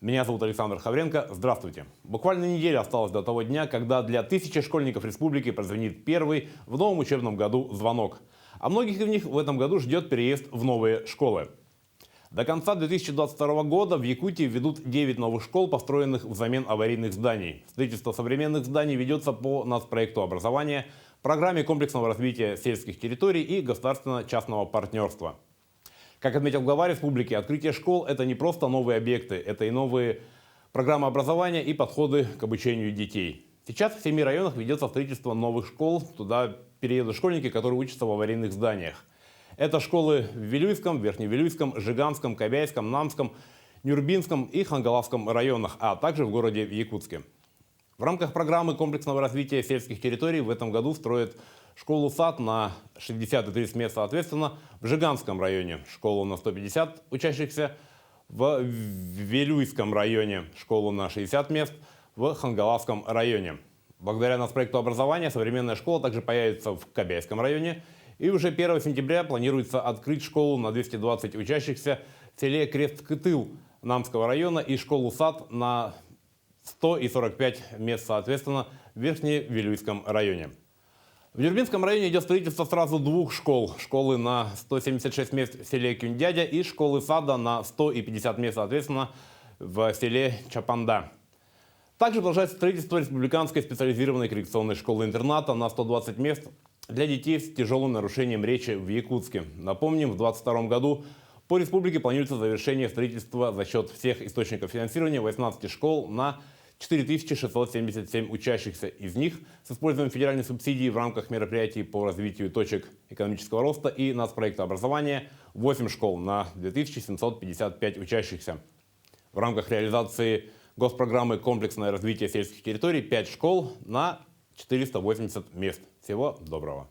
Меня зовут Александр Хавренко. Здравствуйте. Буквально неделя осталась до того дня, когда для тысячи школьников республики прозвенит первый в новом учебном году звонок. А многих из них в этом году ждет переезд в новые школы. До конца 2022 года в Якутии введут 9 новых школ, построенных взамен аварийных зданий. Строительство современных зданий ведется по нацпроекту образования, программе комплексного развития сельских территорий и государственно-частного партнерства. Как отметил глава республики, открытие школ – это не просто новые объекты, это и новые программы образования и подходы к обучению детей. Сейчас в 7 районах ведется строительство новых школ, туда переедут школьники, которые учатся в аварийных зданиях. Это школы в Вилюйском, Верхневилюйском, Жиганском, Кобяйском, Намском, Нюрбинском и Хангаласском районах, а также в городе Якутске. В рамках программы комплексного развития сельских территорий в этом году строят школу-сад на 60 и 30 мест соответственно в Жиганском районе, школу на 150 учащихся в Вилюйском районе, школу на 60 мест в Хангаласском районе. Благодаря нацпроекту образования современная школа также появится в Кобяйском районе. И уже 1 сентября планируется открыть школу на 220 учащихся в селе Крест-Кытыл Намского района и школу-сад на 100 и 45 мест соответственно в Верхневилюйском районе. В Нюрбинском районе идет строительство сразу 2 школ. Школы на 176 мест в селе Кюндядя и школы-сада на 100 и 50 мест соответственно в селе Чапанда. Также продолжается строительство республиканской специализированной коррекционной школы-интерната на 120 мест для детей с тяжелым нарушением речи в Якутске. Напомним, в 2022 году по республике планируется завершение строительства за счет всех источников финансирования 18 школ на 4677 учащихся. Из них с использованием федеральной субсидии в рамках мероприятий по развитию точек экономического роста и нацпроекта образования 8 школ на 2755 учащихся. В рамках реализации госпрограммы «Комплексное развитие сельских территорий» 5 школ на 480 мест. Всего доброго.